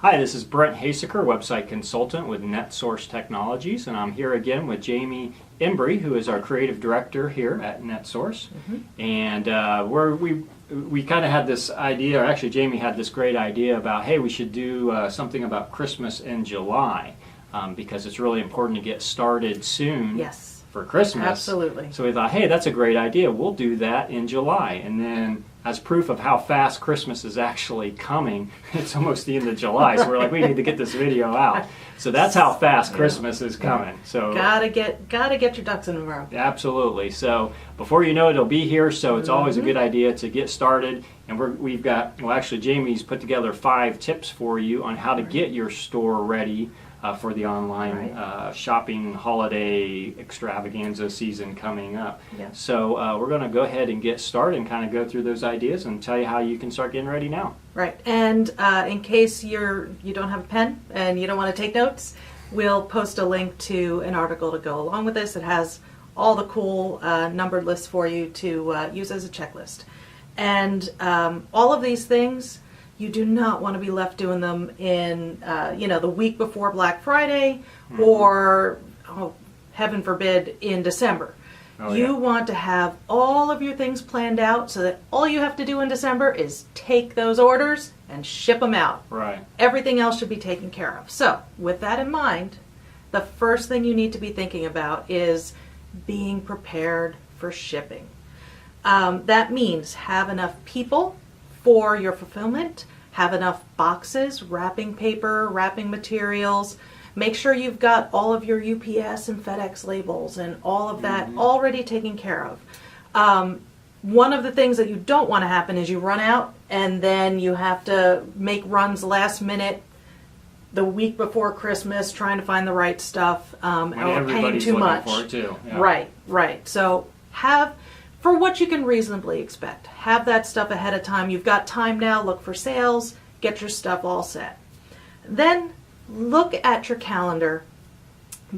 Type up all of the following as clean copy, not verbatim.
Hi, this is Brent Haseker, website consultant with NetSource Technologies, and I'm here again with Jamie Embry, who is our creative director here at NetSource. And we kind of had this idea, or actually Jamie had this great idea about, hey, we should do something about Christmas in July, because it's really important to get started soon. Yes. For Christmas. Absolutely. So we thought, hey, that's a great idea. We'll do that in July. And then as proof of how fast Christmas is actually coming, it's almost the end of July. So we're like, we need to get this video out. So that's how fast Christmas is coming. So gotta get your ducks in a row. Absolutely. So before you know it, it'll be here. So it's always a good idea to get started. And we've got, well, actually Jamie's put together 5 tips for you on how to get your store ready for the online shopping holiday extravaganza season coming up. Yeah. So we're going to go ahead and get started and kind of go through those ideas and tell you how you can start getting ready now. Right. And in case you don't have a pen and you don't want to take notes, we'll post a link to an article to go along with this. It has all the cool numbered lists for you to use as a checklist. And all of these things, you do not want to be left doing them in, the week before Black Friday or, heaven forbid, in December. You want to have all of your things planned out so that all you have to do in December is take those orders and ship them out. Right. Everything else should be taken care of. So, with that in mind, the first thing you need to be thinking about is being prepared for shipping. That means have enough people for your fulfillment, have enough boxes, wrapping paper, wrapping materials. Make sure you've got all of your UPS and FedEx labels and all of that already taken care of. One of the things that you don't want to happen is you run out and then you have to make runs last minute the week before Christmas trying to find the right stuff or paying too much. For it too. Yeah. Right. So for what you can reasonably expect. Have that stuff ahead of time. You've got time now. Look for sales. Get your stuff all set. Then look at your calendar.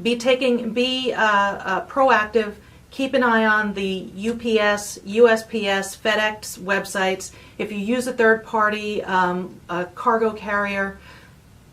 Be proactive. Keep an eye on the UPS, USPS, FedEx websites. If you use a third-party cargo carrier,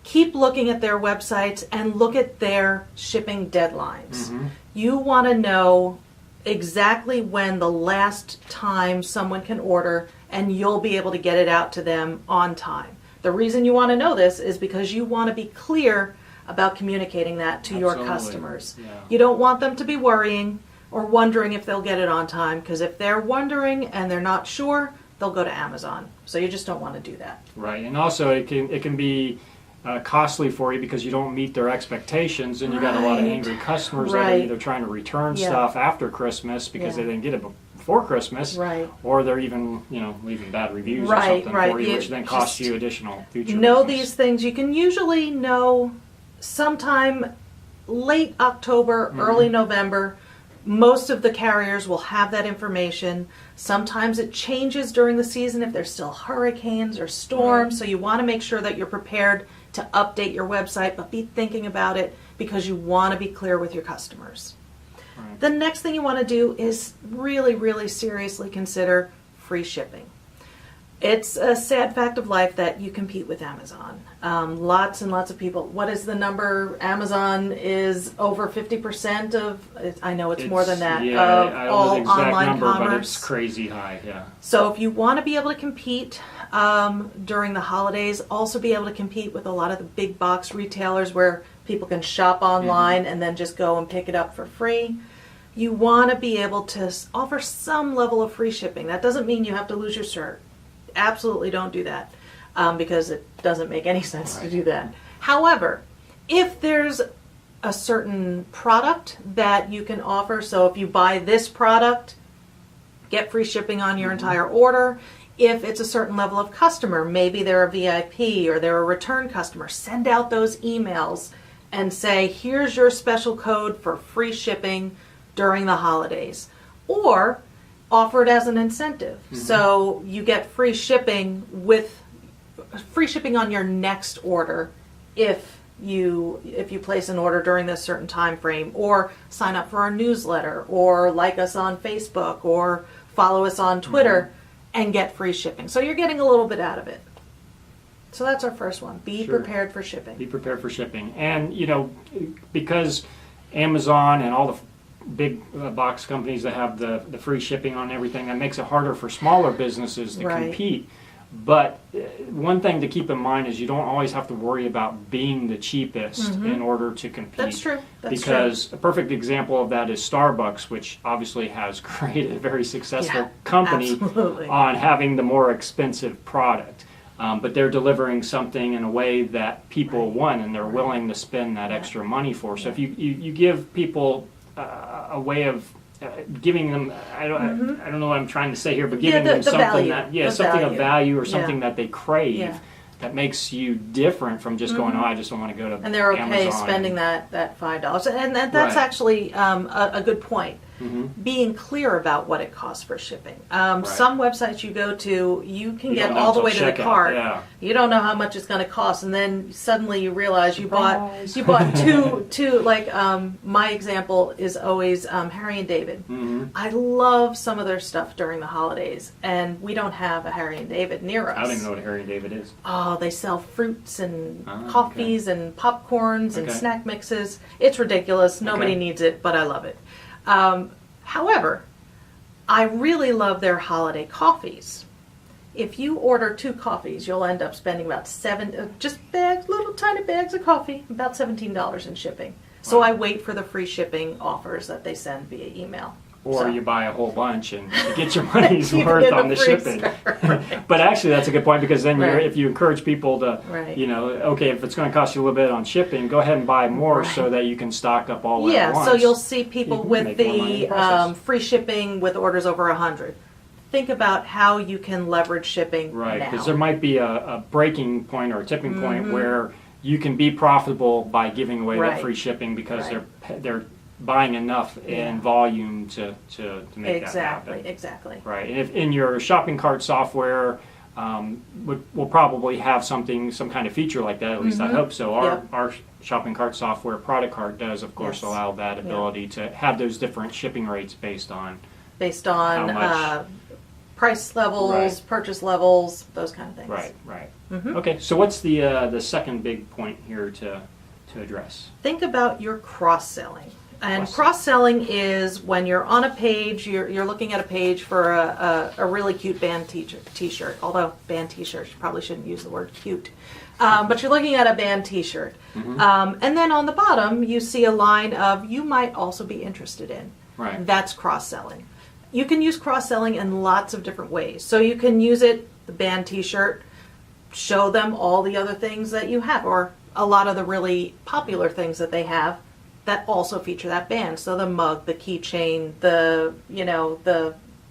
keep looking at their websites and look at their shipping deadlines. You want to know exactly when the last time someone can order, and you'll be able to get it out to them on time. The reason you want to know this is because you want to be clear about communicating that to your customers. Yeah. You don't want them to be worrying or wondering if they'll get it on time, because if they're wondering and they're not sure, they'll go to Amazon. So you just don't want to do that. Right, and also it can be costly for you because you don't meet their expectations, and you got a lot of angry customers that are either trying to return stuff after Christmas because they didn't get it before Christmas, or they're even leaving bad reviews or something for you, which then costs you additional future know business. These things. You can usually know sometime late October, early November. Most of the carriers will have that information. Sometimes it changes during the season if there's still hurricanes or storms, so you want to make sure that you're prepared to update your website, but be thinking about it because you want to be clear with your customers. Right. The next thing you want to do is really, really seriously consider free shipping. It's a sad fact of life that you compete with Amazon. Lots and lots of people. What is the number? Amazon is over 50% of, I know it's more than that, of all online commerce. But it's crazy high, yeah. So if you want to be able to compete during the holidays, also be able to compete with a lot of the big box retailers where people can shop online and then just go and pick it up for free. You want to be able to offer some level of free shipping. That doesn't mean you have to lose your shirt. Absolutely don't do that because it doesn't make any sense to do that. However, if there's a certain product that you can offer, so if you buy this product, get free shipping on your entire order. If it's a certain level of customer, maybe they're a VIP or they're a return customer, send out those emails and say, here's your special code for free shipping during the holidays. Or offer it as an incentive. So you get free shipping on your next order if you place an order during this certain time frame, or sign up for our newsletter, or like us on Facebook, or follow us on Twitter and get free shipping. So you're getting a little bit out of it. So that's our first one. Be Sure. prepared for shipping. Be prepared for shipping. And, because Amazon and all the big box companies that have the free shipping on everything, that makes it harder for smaller businesses to Right. compete. But one thing to keep in mind is you don't always have to worry about being the cheapest in order to compete. That's true. That's Because a perfect example of that is Starbucks, which obviously has created a very successful Yeah, company absolutely. on having the more expensive product. But they're delivering something in a way that people want and they're willing to spend that extra money for. So if you give people a way of giving them, I don't know what I'm trying to say here, but giving them the something value. that, The something of value. value or Yeah. something that they crave. Yeah. That makes you different from just going, I just don't want to go to And they're okay Amazon spending that $5, and that's Right. actually a good point. Being clear about what it costs for shipping. Some websites you go to, you can You get don't know all the until way to the checkout, cart. yeah. You don't know how much it's going to cost, and then suddenly you realize Surprise. you bought two. Like my example is always Harry and David. I love some of their stuff during the holidays, and we don't have a Harry and David near us. I don't even know what Harry and David is. Oh, they sell fruits and Oh, coffees and popcorns and Okay. snack mixes. It's ridiculous. Nobody Okay. needs it, but I love it. However, I really love their holiday coffees. If you order 2 coffees, you'll end up spending about just bags, little tiny bags of coffee, about $17 in shipping. So Wow. I wait for the free shipping offers that they send via email. Or So- you buy a whole bunch and you get your money's Keep it worth in on the freezer. shipping. But actually, that's a good point because then Right. if you encourage people to, Right. okay, if it's going to cost you a little bit on shipping, go ahead and buy more Right. so that you can stock up all at Yeah, once. so you'll see people You with make more money in the the process. free shipping with orders over 100. Think about how you can leverage shipping Right, now. because there might be a breaking point or a tipping point where you can be profitable by giving away that Mm-hmm. Right. free shipping because Right. they're buying enough in volume to make that happen. Exactly. Right, and if in your shopping cart software, we'll probably have some kind of feature like that. At least I hope so. Yep. Our shopping cart software, Product Cart, does of course Yes. allow that ability to have those different shipping rates based on. Based on How much? price levels, Right. purchase levels, those kind of things. Right. Mm-hmm. Okay, so what's the second big point here to address? Think about your cross-selling. And Cross- cross-selling is when you're on a page, you're looking at a page for a really cute band t-shirt. Although band t-shirts, you probably shouldn't use the word cute. But you're looking at a band t-shirt. And then on the bottom, you see a line of you might also be interested in. Right. That's cross-selling. You can use cross-selling in lots of different ways. So you can use it, the band t-shirt, show them all the other things that you have, or a lot of the really popular things that they have that also feature that band. So the mug, the keychain,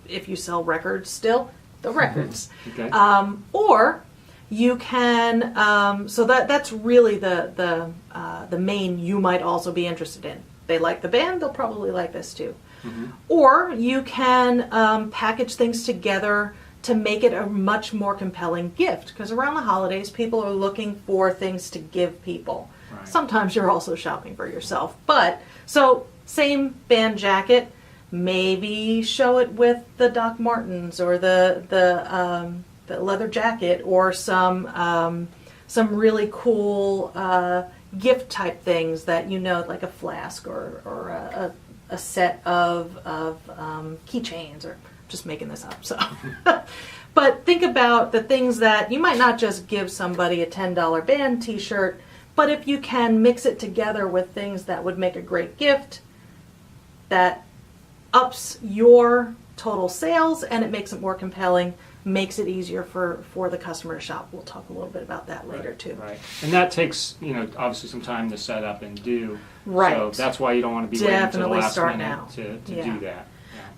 if you sell records still, the records. Okay. Or you can, so that's really the main you might also be interested in. They like the band, they'll probably like this too. Or you can package things together to make it a much more compelling gift. Because around the holidays, people are looking for things to give people. Right. Sometimes you're also shopping for yourself. But, so, same band jacket, maybe show it with the Doc Martens or the leather jacket or some really cool gift type things that like a flask or a set of keychains, or just making this up. So, but think about the things that you might not just give somebody a $10 band T-shirt, but if you can mix it together with things that would make a great gift, that ups your total sales and it makes it more compelling, makes it easier for the customer to shop. We'll talk a little bit about that later too. Right, and that takes obviously some time to set up and do. Right. So that's why you don't want to be waiting until the Definitely last start minute now. to Yeah. do that.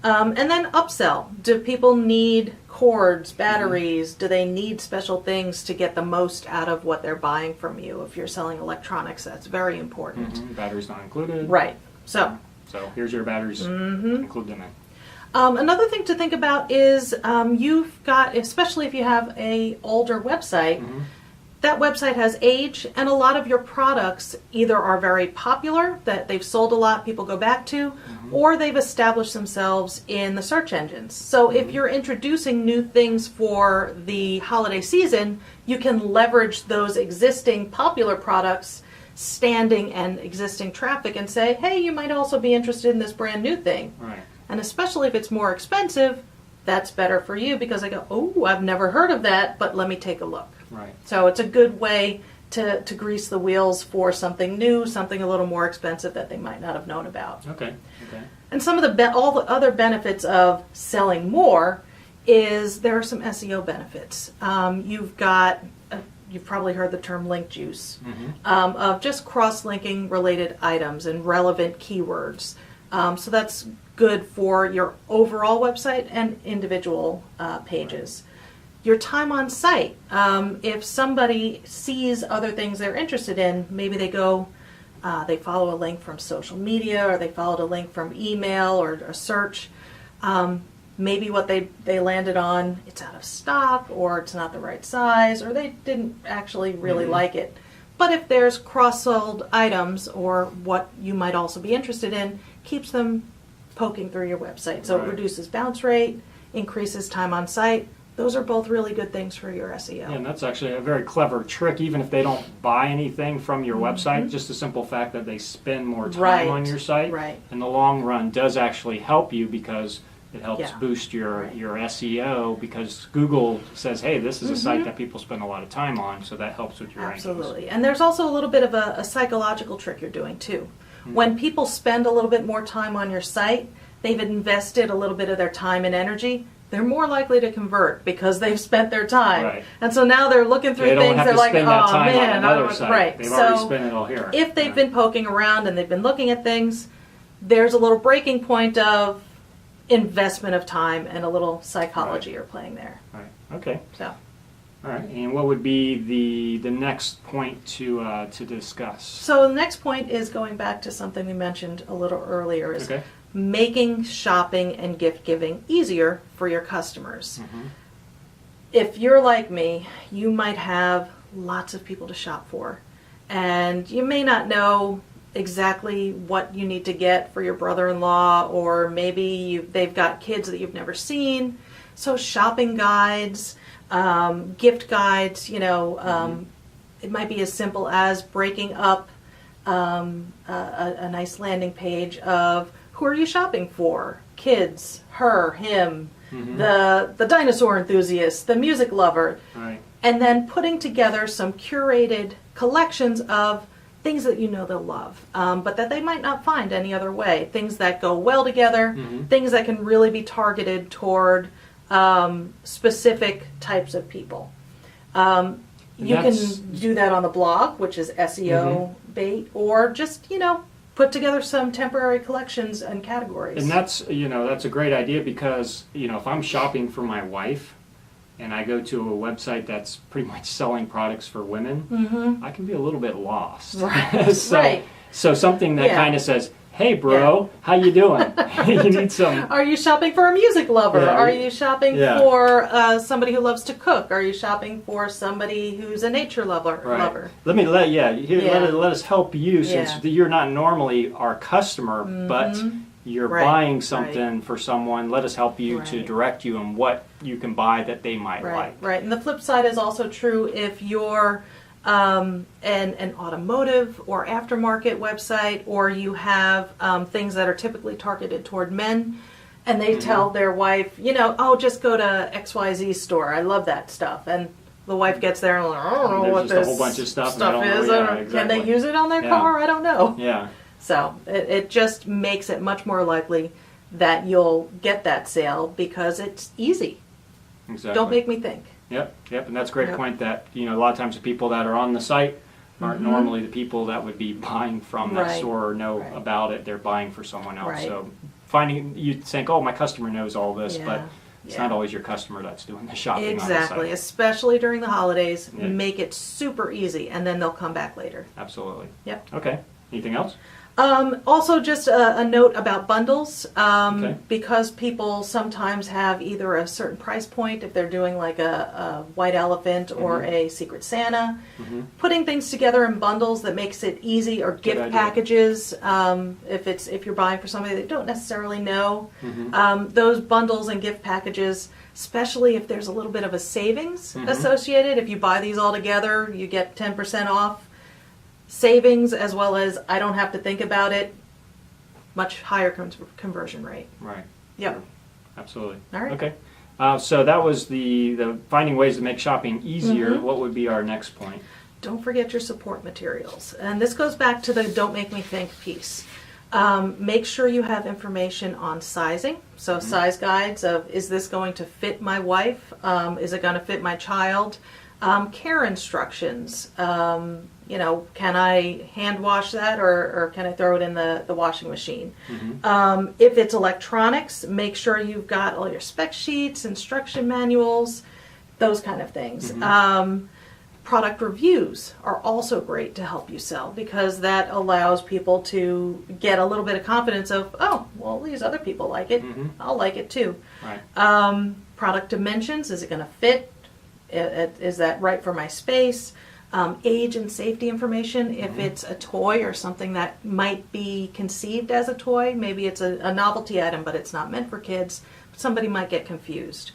And then upsell. Do people need cords, batteries? Do they need special things to get the most out of what they're buying from you? If you're selling electronics, that's very important. Batteries not included. Right. So, So here's your batteries. Include them in. another thing to think about is you've got, especially if you have a older website, that website has age, and a lot of your products either are very popular, that they've sold a lot, people go back to, or they've established themselves in the search engines. So if you're introducing new things for the holiday season, you can leverage those existing popular products, standing and existing traffic, and say, hey, you might also be interested in this brand new thing. Right. And especially if it's more expensive, that's better for you because I go, oh, I've never heard of that, but let me take a look. Right. So it's a good way to grease the wheels for something new, something a little more expensive that they might not have known about. Okay. Okay. And some of the all the other benefits of selling more is there are some SEO benefits. You've got, you've probably heard the term link juice, of just cross-linking related items and relevant keywords. So that's good for your overall website and individual pages. Your time on site. If somebody sees other things they're interested in, maybe they go, they follow a link from social media, or they followed a link from email or a search. Maybe what they landed on, it's out of stock, or it's not the right size, or they didn't actually really like it. But if there's cross-sold items, or what you might also be interested in, keeps them poking through your website. So Right. it reduces bounce rate, increases time on site. Those are both really good things for your SEO. Yeah, and that's actually a very clever trick. Even if they don't buy anything from your website, just the simple fact that they spend more time Right. on your site, Right. in the long run, does actually help you because it helps Yeah. boost your Right. your SEO. Because Google says, hey, this is a site that people spend a lot of time on, so that helps with your rankings. Absolutely. And there's also a little bit of a psychological trick you're doing too. When people spend a little bit more time on your site, they've invested a little bit of their time and energy, they're more likely to convert because they've spent their time. Right. And so now they're looking through They don't things, have they're to like, spend that oh time man, on I another don't site. right. They've already So spent it all here. if they've Yeah. been poking around and they've been looking at things, there's a little breaking point of investment of time and a little psychology Right. are playing there. Right. Okay. So All right. And what would be the next point to discuss? So the next point is going back to something we mentioned a little earlier, is Okay. making shopping and gift giving easier for your customers. If you're like me, you might have lots of people to shop for, and you may not know exactly what you need to get for your brother-in-law, or maybe they've got kids that you've never seen. So shopping guides, gift guides, it might be as simple as breaking up a nice landing page of who are you shopping for? Kids, her, him, the dinosaur enthusiast, the music lover, Right. and then putting together some curated collections of things that you know they'll love, but that they might not find any other way. Things that go well together, things that can really be targeted toward specific types of people. You can do that on the blog, which is SEO bait, or just, put together some temporary collections and categories. And that's a great idea because, if I'm shopping for my wife and I go to a website that's pretty much selling products for women, I can be a little bit lost. Right. so, Right. so something that Yeah. kind of says, hey bro, how you doing? You need some. Are you shopping for a music lover? Yeah. Are you shopping Yeah. for somebody who loves to cook? Are you shopping for somebody who's a nature lover? Right. Let us help you since Yeah. you're not normally our customer, but you're Right. buying something for someone. Let us help you to Right. direct you on what you can buy that they might Right, like. right. And the flip side is also true if you're an automotive or aftermarket website, or you have things that are typically targeted toward men, and they tell their wife, just go to XYZ store. I love that stuff. And the wife gets there and like, I don't know There's what just a this whole bunch of stuff and I don't know. is. Yeah, Can exactly. they use it on their Yeah. car? I don't know. Yeah. So it just makes it much more likely that you'll get that sale because it's easy. Exactly. Don't make me think. Yep, and that's a great Yep. point that, a lot of times the people that are on the site aren't normally the people that would be buying from that Right. store or know Right. about it. They're buying for someone else. Right. So you think, oh, my customer knows all this, but it's not always your customer that's doing the shopping on Exactly, the site. especially during the holidays. Yeah. Make it super easy, and then they'll come back later. Absolutely. Yep. Okay. Anything else? Also, just a note about bundles, Okay. because people sometimes have either a certain price point if they're doing like a white elephant or a Secret Santa. Putting things together in bundles that makes it easy, or gift idea. packages. If you're buying for somebody that you don't necessarily know, those bundles and gift packages, especially if there's a little bit of a savings associated. If you buy these all together, you get 10% off. Savings, as well as I don't have to think about it, much higher conversion rate. Right. Yep. Sure. Absolutely. All right. Okay. So that was the finding ways to make shopping easier. What would be our next point? Don't forget your support materials. And this goes back to the don't make me think piece. Make sure you have information on sizing. So size guides of, is this going to fit my wife? Is it going to fit my child? Care instructions. Can I hand wash that, or can I throw it in the washing machine? If it's electronics, make sure you've got all your spec sheets, instruction manuals, those kind of things. Product reviews are also great to help you sell, because that allows people to get a little bit of confidence of, oh, well, these other people like it. I'll like it too. Right. Product dimensions, is it going to fit? Is that right for my space? Age and safety information, if it's a toy or something that might be conceived as a toy, maybe it's a novelty item, but it's not meant for kids, somebody might get confused.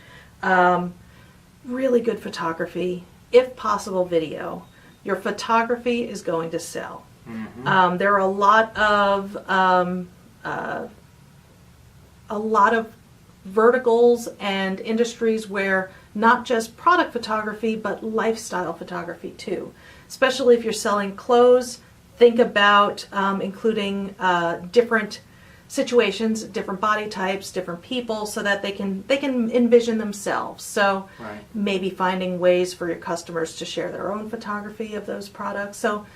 Really good photography, if possible video. Your photography is going to sell. There are a lot of verticals and industries where not just product photography, but lifestyle photography too. Especially if you're selling clothes, think about including different situations, different body types, different people, so that they can envision themselves. So Right. maybe finding ways for your customers to share their own photography of those products. So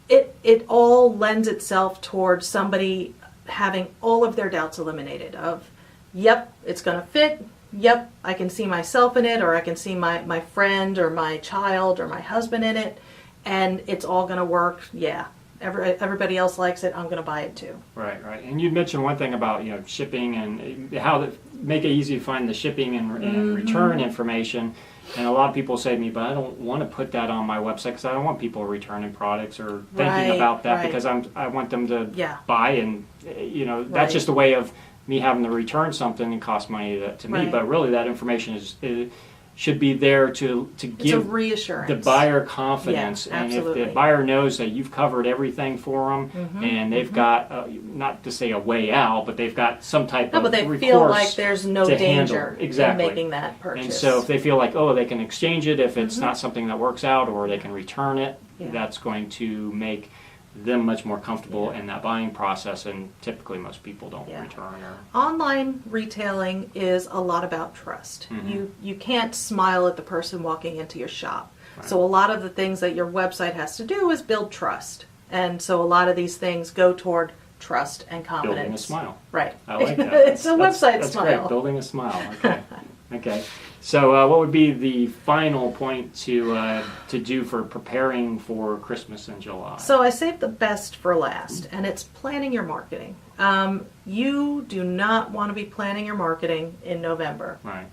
it all lends itself towards somebody having all of their doubts eliminated of, yep, it's going to fit. Yep, I can see myself in it, or I can see my friend or my child or my husband in it, and it's all going to work. Yeah, everybody else likes it. I'm going to buy it too. Right, right. And you mentioned one thing about shipping and how to make it easy to find the shipping and return information. And a lot of people say to me, but I don't want to put that on my website because I don't want people returning products or thinking Right, about that right. because I want them to Yeah. buy, and that's Right. just a way of me having to return something and cost money to me. Right. But really, that information should be there to It's a give reassurance. the buyer confidence. Yeah, and if absolutely. the buyer knows that you've covered everything for them and they've got not to say a way out, but they've got some type No, of but they recourse feel like there's no to handle. danger Exactly. in making that purchase. And so if they feel like, they can exchange it if it's not something that works out, or they can return it, Yeah. that's going to make them much more comfortable in that buying process, and typically most people don't Yeah. return or Online retailing is a lot about trust. You can't smile at the person walking into your shop. So a lot of the things that your website has to do is build trust. And so a lot of these things go toward trust and confidence. building a smile. Right. I like that. It's a website that's smile. Great. Building a smile. Okay. Okay. So, what would be the final point to do for preparing for Christmas in July? So I saved the best for last, and it's planning your marketing. You do not want to be planning your marketing in November. Right.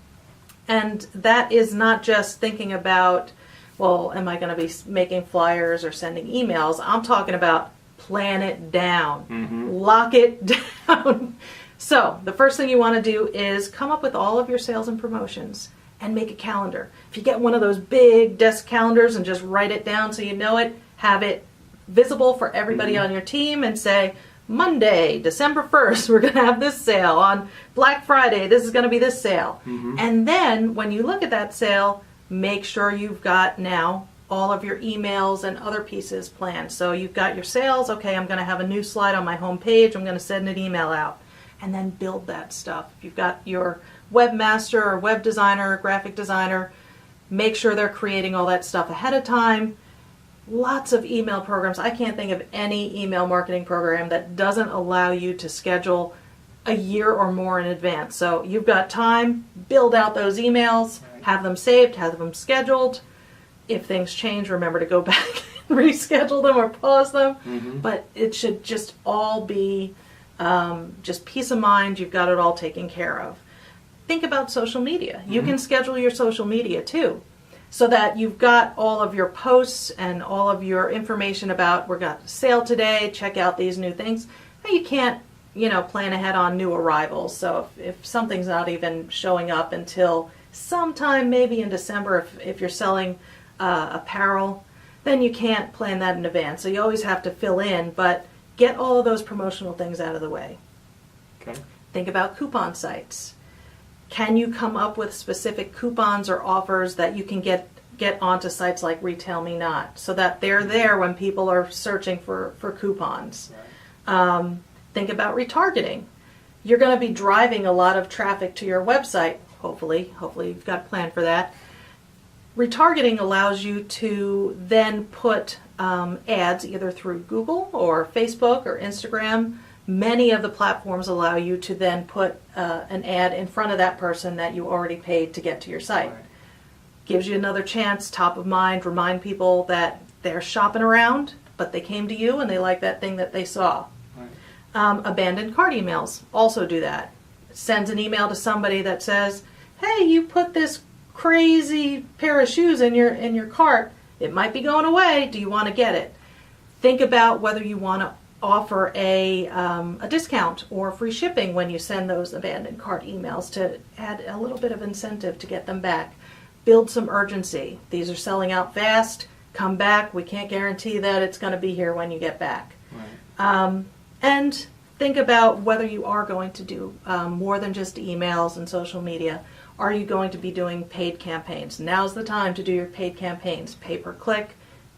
And that is not just thinking about, well, am I going to be making flyers or sending emails? I'm talking about plan it down, lock it down. So the first thing you want to do is come up with all of your sales and promotions and make a calendar. If you get one of those big desk calendars and just write it down so you know it, have it visible for everybody on your team and say, Monday, December 1st, we're going to have this sale. On Black Friday, this is going to be this sale. And then when you look at that sale, make sure you've got now all of your emails and other pieces planned. So you've got your sales. Okay, I'm going to have a new slide on my home page. I'm going to send an email out. And then build that stuff. If you've got your webmaster or web designer or graphic designer, make sure they're creating all that stuff ahead of time. Lots of email programs. I can't think of any email marketing program that doesn't allow you to schedule a year or more in advance. So you've got time, build out those emails, have them saved, have them scheduled. If things change, remember to go back reschedule them or pause them. Mhm. But it should just all be just peace of mind. You've got it all taken care of. Think about social media. You can schedule your social media too, so that you've got all of your posts and all of your information about, we've got a sale today, check out these new things. Now, you can't, plan ahead on new arrivals. So if something's not even showing up until sometime maybe in December, if you're selling apparel, then you can't plan that in advance. So you always have to fill in, but get all of those promotional things out of the way. Okay. Think about coupon sites. Can you come up with specific coupons or offers that you can get onto sites like Retail Me Not, so that they're there when people are searching for coupons? Right. Think about retargeting. You're going to be driving a lot of traffic to your website, hopefully you've got a plan for that. Retargeting allows you to then put ads either through Google or Facebook or Instagram. Many of the platforms allow you to then put an ad in front of that person that you already paid to get to your site. Right. Gives you another chance, top of mind, remind people that they're shopping around, but they came to you and they like that thing that they saw. Right. Abandoned cart emails also do that. It sends an email to somebody that says, hey, you put this crazy pair of shoes in your cart. It might be going away. Do you want to get it? Think about whether you want to offer a discount or free shipping when you send those abandoned cart emails to add a little bit of incentive to get them back. Build some urgency. These are selling out fast. Come back. We can't guarantee that it's going to be here when you get back. Right. And think about whether you are going to do more than just emails and social media. Are you going to be doing paid campaigns? Now's the time to do your paid campaigns. Pay-per-click,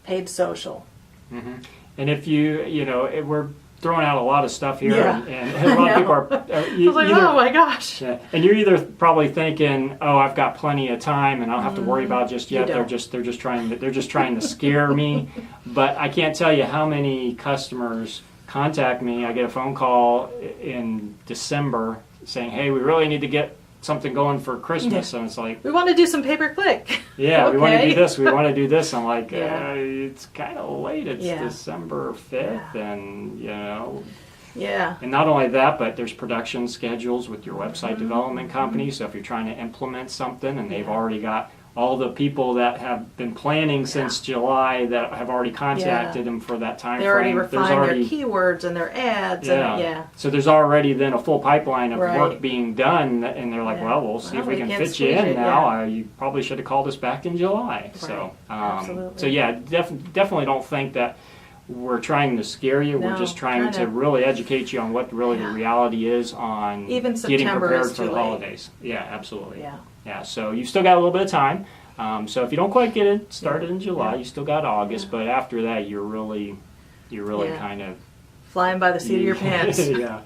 paid social. Mm-hmm. And if we're throwing out a lot of stuff here, Yeah. and a lot of people are. I was like, oh my gosh. Yeah, and you're either probably thinking, "Oh, I've got plenty of time, and I don't have to worry about it just You yet." don't. They're just trying to scare me. But I can't tell you how many customers contact me. I get a phone call in December saying, "Hey, we really need to get something going for Christmas," and it's like, We want to do some pay-per-click. yeah, we want to Okay. do this. We want to do this. I'm like, Yeah. it's kind of late. It's Yeah. December 5th, and Yeah. and not only that, but there's production schedules with your website Mm-hmm. development company. So if you're trying to implement something, and they've Yeah. already got all the people that have been planning since July that have already contacted them for that time They already frame, refined their keywords and their ads. yeah. And, yeah. So there's already then a full pipeline of Right. work being done, and they're like, Yeah. well, we'll see if Well, we we can can't fit you squeeze in it, now. yeah. You probably should have called us back in July. So, Absolutely. so yeah, definitely don't think that we're trying to scare you. No, We're just trying trying to to- really educate you on what really the Yeah. reality is on Even getting September prepared is for too the late. holidays. Yeah, absolutely. Yeah. Yeah, so you've still got a little bit of time. So if you don't quite get it started in July, Yeah. you still got August. Yeah. But after that, you're really Yeah. kind of Flying by the seat of your pants. yeah,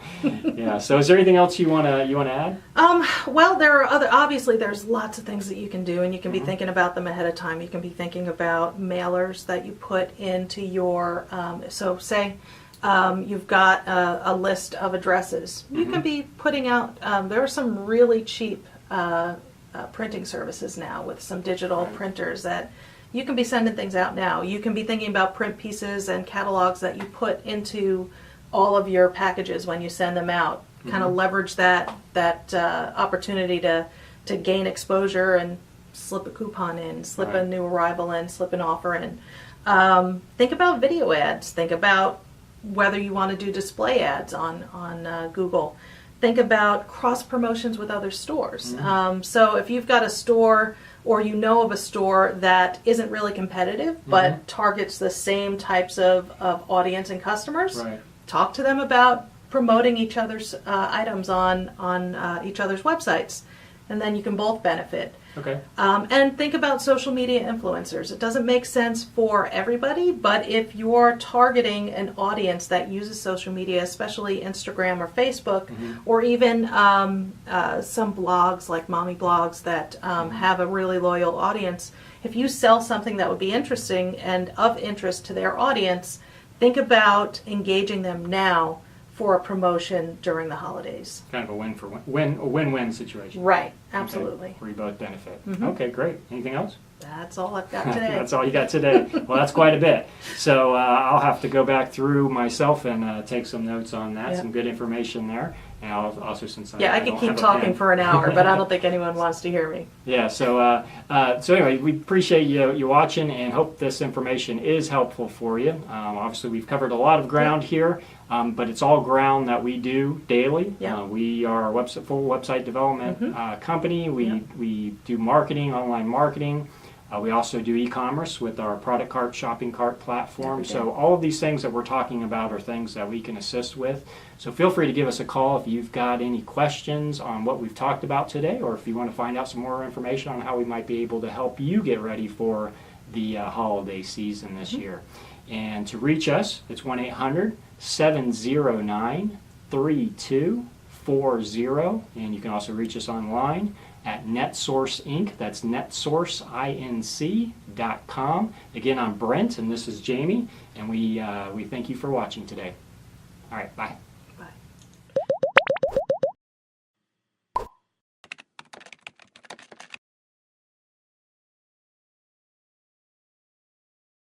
yeah. So is there anything else you wanna add? Well, there are obviously there's lots of things that you can do, and you can be Mm-hmm. thinking about them ahead of time. You can be thinking about mailers that you put into your, so say you've got a list of addresses. You Mm-hmm. can be putting out, there are some really cheap printing services now with some digital Right. printers that you can be sending things out now. You can be thinking about print pieces and catalogs that you put into all of your packages when you send them out. Kind of leverage that opportunity to gain exposure and slip a coupon in, slip a Right. new arrival in, slip an offer in. Think about video ads. Think about whether you want to do display ads on Google. Think about cross promotions with other stores. So if you've got a store or you know of a store that isn't really competitive but targets the same types of audience and customers, Right. talk to them about promoting each other's items on each other's websites, and then you can both benefit. Okay. And think about social media influencers. It doesn't make sense for everybody, but if you're targeting an audience that uses social media, especially Instagram or Facebook, or even some blogs like mommy blogs that have a really loyal audience, if you sell something that would be interesting and of interest to their audience, think about engaging them now for a promotion during the holidays. Kind of a win-win situation. Right, absolutely. Okay, where you both benefit. Mhm. Okay, great. Anything else? That's all I've got today. That's all you got today. Well, that's quite a bit. So I'll have to go back through myself and take some notes on that. Yeah. Some good information there. And I'll also, since Yeah, I don't could keep have a talking pen. for an hour, but I don't think anyone wants to hear me. Yeah. So anyway, we appreciate you watching and hope this information is helpful for you. Obviously, we've covered a lot of ground here, but it's all ground that we do daily. Yeah. We are a full website development company. We do marketing, online marketing. We also do e-commerce with our product cart, shopping cart platform. Every day. So all of these things that we're talking about are things that we can assist with. So feel free to give us a call if you've got any questions on what we've talked about today, or if you want to find out some more information on how we might be able to help you get ready for the holiday season this year. And to reach us, it's 1-800-709-3240. And you can also reach us online at NetSource Inc. That's netsourceinc.com. Again, I'm Brent, and this is Jamie, and we thank you for watching today. All right, bye.